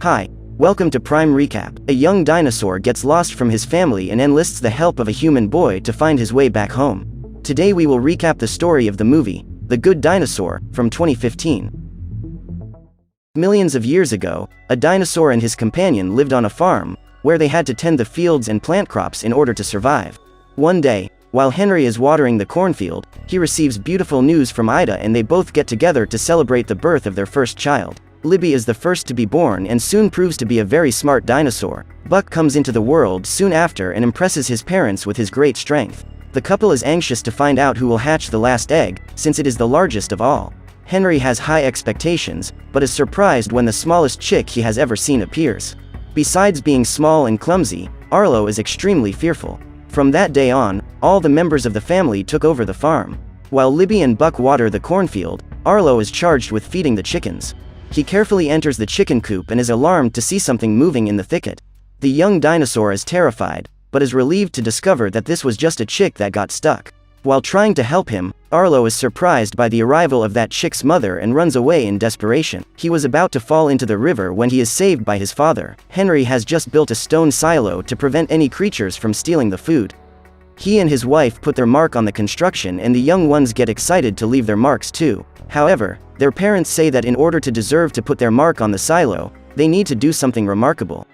Hi, welcome to Prime Recap. A young dinosaur gets lost from his family and enlists the help of a human boy to find his way back home. Today we will recap the story of the movie, The Good Dinosaur, from 2015. Millions of years ago, a dinosaur and his companion lived on a farm, where they had to tend the fields and plant crops in order to survive. One day, while Henry is watering the cornfield, he receives beautiful news from Ida and they both get together to celebrate the birth of their first child. Libby is the first to be born and soon proves to be a very smart dinosaur. Buck comes into the world soon after and impresses his parents with his great strength. The couple is anxious to find out who will hatch the last egg, since it is the largest of all. Henry has high expectations, but is surprised when the smallest chick he has ever seen appears. Besides being small and clumsy, Arlo is extremely fearful. From that day on, all the members of the family took over the farm. While Libby and Buck water the cornfield, Arlo is charged with feeding the chickens. He carefully enters the chicken coop and is alarmed to see something moving in the thicket. The young dinosaur is terrified, but is relieved to discover that this was just a chick that got stuck. While trying to help him, Arlo is surprised by the arrival of that chick's mother and runs away in desperation. He was about to fall into the river when he is saved by his father. Henry has just built a stone silo to prevent any creatures from stealing the food. He and his wife put their mark on the construction and the young ones get excited to leave their marks too. However, their parents say that in order to deserve to put their mark on the silo, they need to do something remarkable.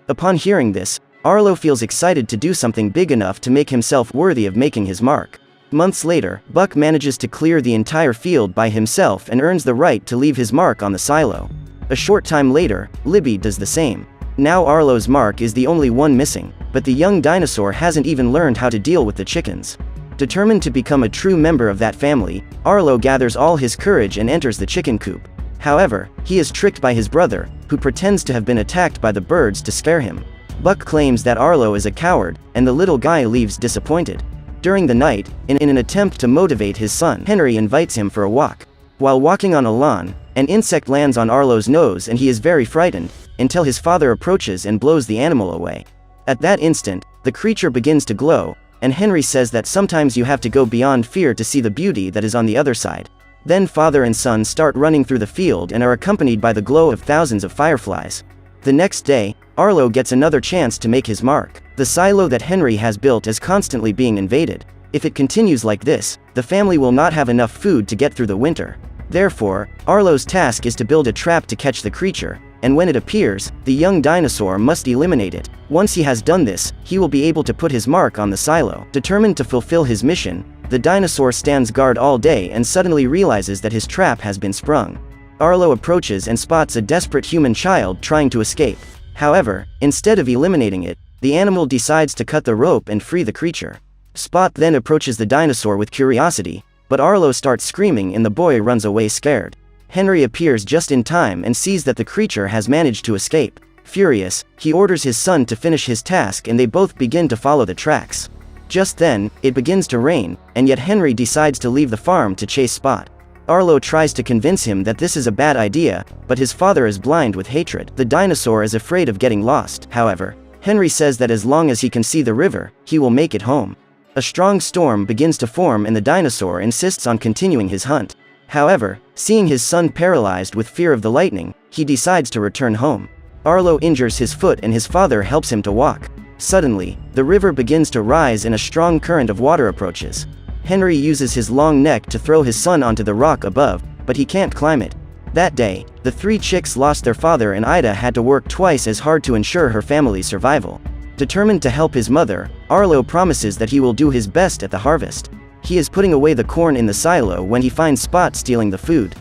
Upon hearing this, Arlo feels excited to do something big enough to make himself worthy of making his mark. Months later, Buck manages to clear the entire field by himself and earns the right to leave his mark on the silo. A short time later, Libby does the same. Now Arlo's mark is the only one missing, but the young dinosaur hasn't even learned how to deal with the chickens. Determined to become a true member of that family, Arlo gathers all his courage and enters the chicken coop. However, he is tricked by his brother, who pretends to have been attacked by the birds to scare him. Buck claims that Arlo is a coward, and the little guy leaves disappointed. During the night, in an attempt to motivate his son, Henry invites him for a walk. While walking on a lawn, an insect lands on Arlo's nose and he is very frightened, until his father approaches and blows the animal away. At that instant, the creature begins to glow, and Henry says that sometimes you have to go beyond fear to see the beauty that is on the other side. Then father and son start running through the field and are accompanied by the glow of thousands of fireflies. The next day, Arlo gets another chance to make his mark. The silo that Henry has built is constantly being invaded. If it continues like this, the family will not have enough food to get through the winter. Therefore, Arlo's task is to build a trap to catch the creature, and when it appears, the young dinosaur must eliminate it. Once he has done this, he will be able to put his mark on the silo. Determined to fulfill his mission, the dinosaur stands guard all day and suddenly realizes that his trap has been sprung. Arlo approaches and spots a desperate human child trying to escape. However, instead of eliminating it, the animal decides to cut the rope and free the creature. Spot then approaches the dinosaur with curiosity, but Arlo starts screaming and the boy runs away scared. Henry appears just in time and sees that the creature has managed to escape. Furious, he orders his son to finish his task and they both begin to follow the tracks. Just then, it begins to rain, and yet Henry decides to leave the farm to chase Spot. Arlo tries to convince him that this is a bad idea, but his father is blind with hatred. The dinosaur is afraid of getting lost. However, Henry says that as long as he can see the river, he will make it home. A strong storm begins to form and the dinosaur insists on continuing his hunt. However, seeing his son paralyzed with fear of the lightning, he decides to return home. Arlo injures his foot and his father helps him to walk. Suddenly, the river begins to rise and a strong current of water approaches. Henry uses his long neck to throw his son onto the rock above, but he can't climb it. That day, the three chicks lost their father and Ida had to work twice as hard to ensure her family's survival. Determined to help his mother, Arlo promises that he will do his best at the harvest. He is putting away the corn in the silo when he finds Spot stealing the food.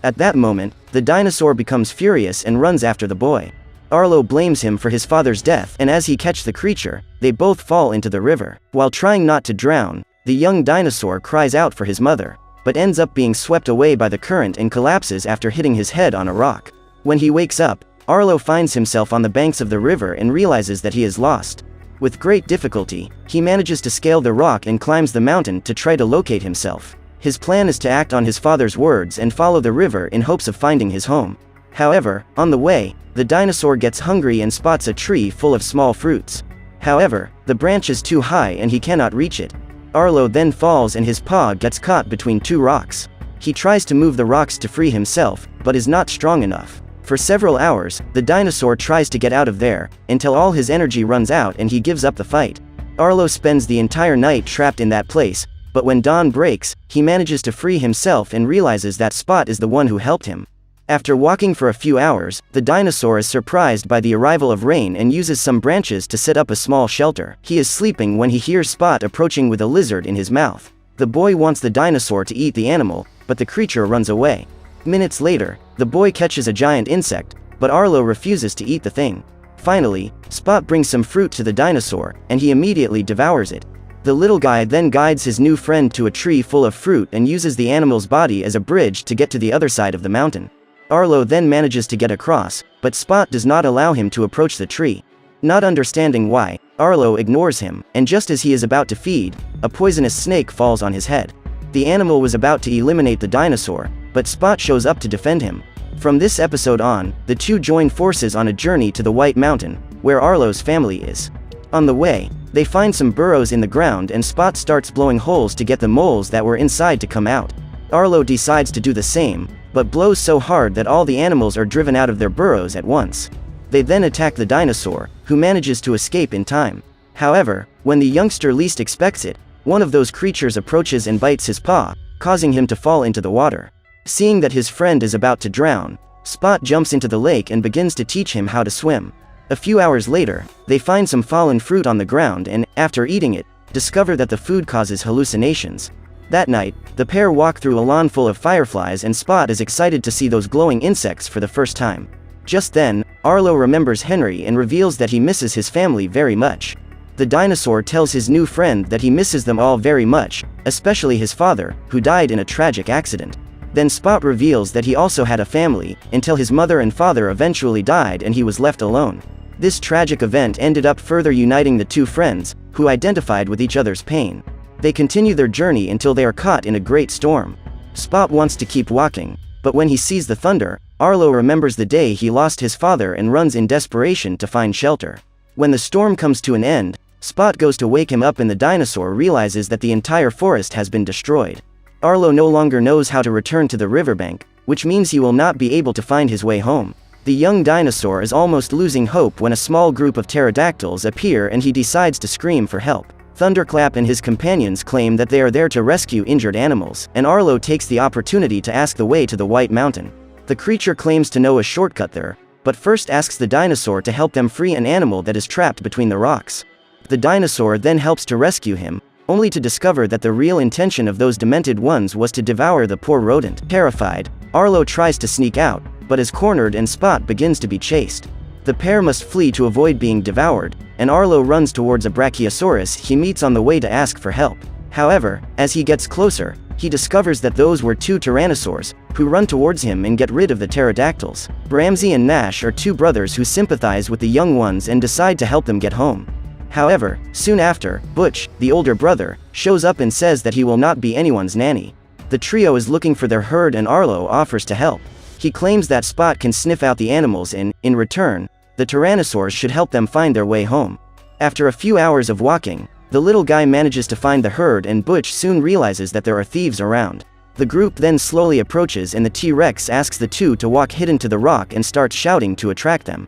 At that moment, the dinosaur becomes furious and runs after the boy. Arlo blames him for his father's death, and as he catches the creature, they both fall into the river. While trying not to drown, the young dinosaur cries out for his mother, but ends up being swept away by the current and collapses after hitting his head on a rock. When he wakes up, Arlo finds himself on the banks of the river and realizes that he is lost. With great difficulty, he manages to scale the rock and climbs the mountain to try to locate himself. His plan is to act on his father's words and follow the river in hopes of finding his home. However, on the way, the dinosaur gets hungry and spots a tree full of small fruits. However, the branch is too high and he cannot reach it. Arlo then falls and his paw gets caught between two rocks. He tries to move the rocks to free himself, but is not strong enough. For several hours, the dinosaur tries to get out of there, until all his energy runs out and he gives up the fight. Arlo spends the entire night trapped in that place, but when dawn breaks, he manages to free himself and realizes that Spot is the one who helped him. After walking for a few hours, the dinosaur is surprised by the arrival of rain and uses some branches to set up a small shelter. He is sleeping when he hears Spot approaching with a lizard in his mouth. The boy wants the dinosaur to eat the animal, but the creature runs away. Minutes later, the boy catches a giant insect, but Arlo refuses to eat the thing. Finally, Spot brings some fruit to the dinosaur, and he immediately devours it. The little guy then guides his new friend to a tree full of fruit and uses the animal's body as a bridge to get to the other side of the mountain. Arlo then manages to get across, but Spot does not allow him to approach the tree. Not understanding why, Arlo ignores him, and just as he is about to feed, a poisonous snake falls on his head. The animal was about to eliminate the dinosaur, but Spot shows up to defend him. From this episode on, the two join forces on a journey to the White Mountain, where Arlo's family is. On the way, they find some burrows in the ground and Spot starts blowing holes to get the moles that were inside to come out. Arlo decides to do the same, but blows so hard that all the animals are driven out of their burrows at once. They then attack the dinosaur, who manages to escape in time. However, when the youngster least expects it, one of those creatures approaches and bites his paw, causing him to fall into the water. Seeing that his friend is about to drown, Spot jumps into the lake and begins to teach him how to swim. A few hours later, they find some fallen fruit on the ground and, after eating it, discover that the food causes hallucinations. That night, the pair walk through a lawn full of fireflies and Spot is excited to see those glowing insects for the first time. Just then, Arlo remembers Henry and reveals that he misses his family very much. The dinosaur tells his new friend that he misses them all very much, especially his father, who died in a tragic accident. Then Spot reveals that he also had a family, until his mother and father eventually died and he was left alone. This tragic event ended up further uniting the two friends, who identified with each other's pain. They continue their journey until they are caught in a great storm. Spot wants to keep walking, but when he sees the thunder, Arlo remembers the day he lost his father and runs in desperation to find shelter. When the storm comes to an end, Spot goes to wake him up and the dinosaur realizes that the entire forest has been destroyed. Arlo no longer knows how to return to the riverbank, which means he will not be able to find his way home. The young dinosaur is almost losing hope when a small group of pterodactyls appear and he decides to scream for help. Thunderclap and his companions claim that they are there to rescue injured animals, and Arlo takes the opportunity to ask the way to the White Mountain. The creature claims to know a shortcut there, but first asks the dinosaur to help them free an animal that is trapped between the rocks. The dinosaur then helps to rescue him, only to discover that the real intention of those demented ones was to devour the poor rodent. Terrified, Arlo tries to sneak out, but is cornered and Spot begins to be chased. The pair must flee to avoid being devoured, and Arlo runs towards a brachiosaurus he meets on the way to ask for help. However, as he gets closer, he discovers that those were two tyrannosaurs, who run towards him and get rid of the pterodactyls. Ramsey and Nash are two brothers who sympathize with the young ones and decide to help them get home. However, soon after, Butch, the older brother, shows up and says that he will not be anyone's nanny. The trio is looking for their herd and Arlo offers to help. He claims that Spot can sniff out the animals and, in return, the tyrannosaurs should help them find their way home. After a few hours of walking, the little guy manages to find the herd and Butch soon realizes that there are thieves around. The group then slowly approaches and the T-Rex asks the two to walk hidden to the rock and starts shouting to attract them.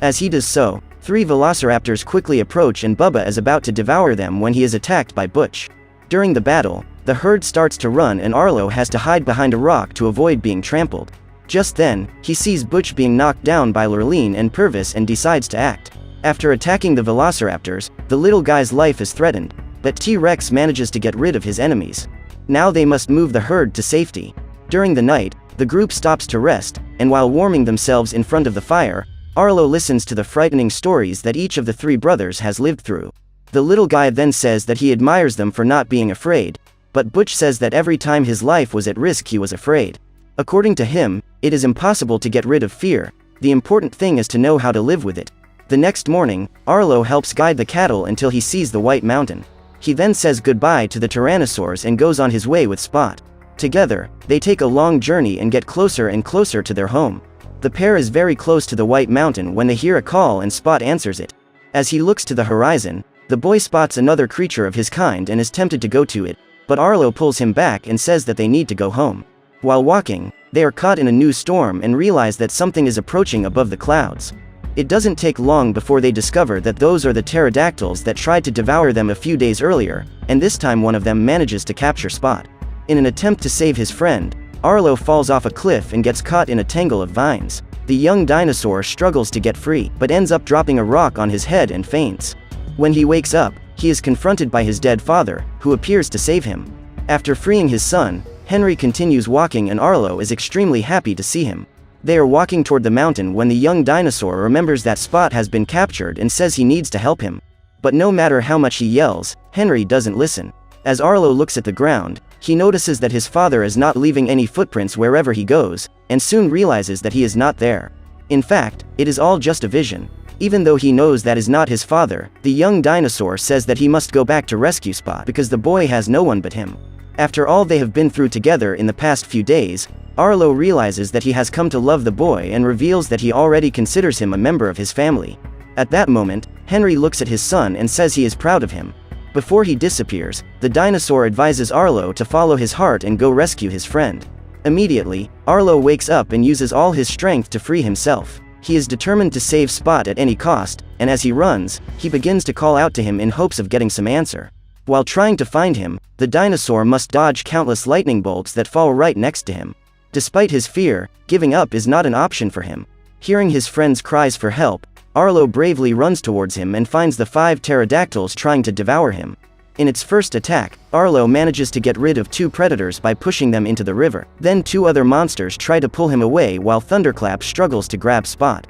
As he does so, 3 velociraptors quickly approach and Bubba is about to devour them when he is attacked by Butch. During the battle, the herd starts to run and Arlo has to hide behind a rock to avoid being trampled. Just then, he sees Butch being knocked down by Lurleen and Purvis and decides to act. After attacking the velociraptors, the little guy's life is threatened, but T-Rex manages to get rid of his enemies. Now they must move the herd to safety. During the night, the group stops to rest, and while warming themselves in front of the fire, Arlo listens to the frightening stories that each of the 3 brothers has lived through. The little guy then says that he admires them for not being afraid, but Butch says that every time his life was at risk he was afraid. According to him, it is impossible to get rid of fear, the important thing is to know how to live with it. The next morning, Arlo helps guide the cattle until he sees the White Mountain. He then says goodbye to the tyrannosaurs and goes on his way with Spot. Together, they take a long journey and get closer and closer to their home. The pair is very close to the White Mountain when they hear a call and Spot answers it. As he looks to the horizon, the boy spots another creature of his kind and is tempted to go to it, but Arlo pulls him back and says that they need to go home. While walking, They are caught in a new storm and realize that something is approaching above the clouds. It doesn't take long before they discover that those are the pterodactyls that tried to devour them a few days earlier, and this time one of them manages to capture Spot. In an attempt to save his friend, Arlo falls off a cliff and gets caught in a tangle of vines. The young dinosaur struggles to get free, but ends up dropping a rock on his head and faints. When he wakes up, he is confronted by his dead father, who appears to save him. After freeing his son, Henry continues walking and Arlo is extremely happy to see him. They are walking toward the mountain when the young dinosaur remembers that Spot has been captured and says he needs to help him. But no matter how much he yells, Henry doesn't listen. As Arlo looks at the ground, he notices that his father is not leaving any footprints wherever he goes, and soon realizes that he is not there. In fact, it is all just a vision. Even though he knows that is not his father, the young dinosaur says that he must go back to rescue Spot because the boy has no one but him. After all they have been through together in the past few days, Arlo realizes that he has come to love the boy and reveals that he already considers him a member of his family. At that moment, Henry looks at his son and says he is proud of him. Before he disappears, the dinosaur advises Arlo to follow his heart and go rescue his friend. Immediately, Arlo wakes up and uses all his strength to free himself. He is determined to save Spot at any cost, and as he runs, he begins to call out to him in hopes of getting some answer. While trying to find him, the dinosaur must dodge countless lightning bolts that fall right next to him. Despite his fear, giving up is not an option for him. Hearing his friend's cries for help, Arlo bravely runs towards him and finds the 5 pterodactyls trying to devour him. In its first attack, Arlo manages to get rid of 2 predators by pushing them into the river. Then 2 other monsters try to pull him away while Thunderclap struggles to grab Spot,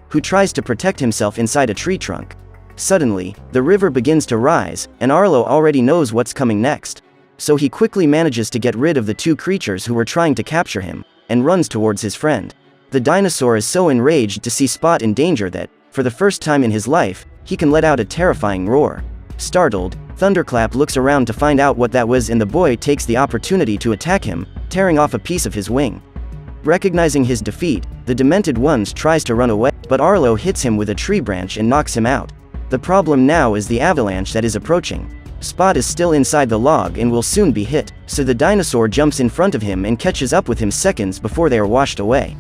who tries to protect himself inside a tree trunk. Suddenly, the river begins to rise, and Arlo already knows what's coming next. So he quickly manages to get rid of the 2 creatures who were trying to capture him, and runs towards his friend. The dinosaur is so enraged to see Spot in danger that, for the first time in his life, he can let out a terrifying roar. Startled, Thunderclap looks around to find out what that was and the boy takes the opportunity to attack him, tearing off a piece of his wing. Recognizing his defeat, the demented ones tries to run away, but Arlo hits him with a tree branch and knocks him out. The problem now is the avalanche that is approaching. Spot is still inside the log and will soon be hit, so the dinosaur jumps in front of him and catches up with him seconds before they are washed away.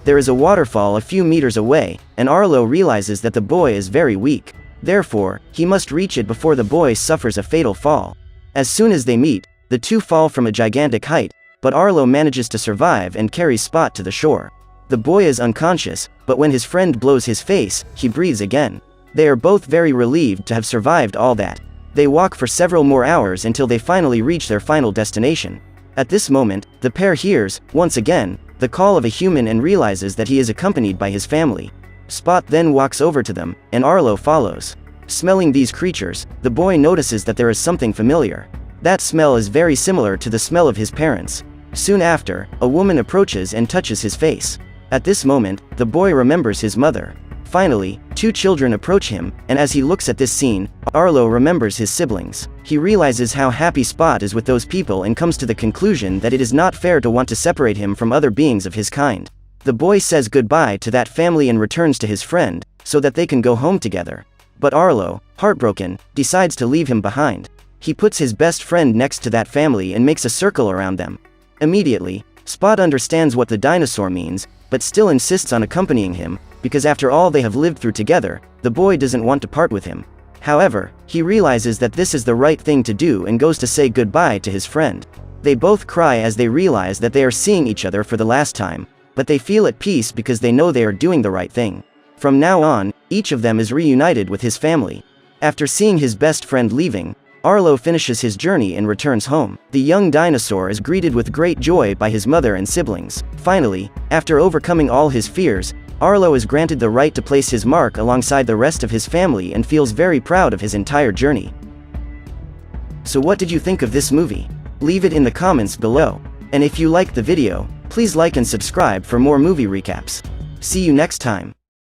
There is a waterfall a few meters away, and Arlo realizes that the boy is very weak. Therefore, he must reach it before the boy suffers a fatal fall. As soon as they meet, the 2 fall from a gigantic height, but Arlo manages to survive and carries Spot to the shore. The boy is unconscious, but when his friend blows his face, he breathes again. They are both very relieved to have survived all that. They walk for several more hours until they finally reach their final destination. At this moment, the pair hears, once again, the call of a human and realizes that he is accompanied by his family. Spot then walks over to them, and Arlo follows. Smelling these creatures, the boy notices that there is something familiar. That smell is very similar to the smell of his parents. Soon after, a woman approaches and touches his face. At this moment, the boy remembers his mother. Finally, 2 children approach him, and as he looks at this scene, Arlo remembers his siblings. He realizes how happy Spot is with those people and comes to the conclusion that it is not fair to want to separate him from other beings of his kind. The boy says goodbye to that family and returns to his friend, so that they can go home together. But Arlo, heartbroken, decides to leave him behind. He puts his best friend next to that family and makes a circle around them. Immediately, Spot understands what the dinosaur means, but still insists on accompanying him, because after all they have lived through together, the boy doesn't want to part with him. However, he realizes that this is the right thing to do and goes to say goodbye to his friend. They both cry as they realize that they are seeing each other for the last time, but they feel at peace because they know they are doing the right thing. From now on, each of them is reunited with his family. After seeing his best friend leaving, Arlo finishes his journey and returns home. The young dinosaur is greeted with great joy by his mother and siblings. Finally, after overcoming all his fears, Arlo is granted the right to place his mark alongside the rest of his family and feels very proud of his entire journey. So what did you think of this movie? Leave it in the comments below. And if you liked the video, please like and subscribe for more movie recaps. See you next time.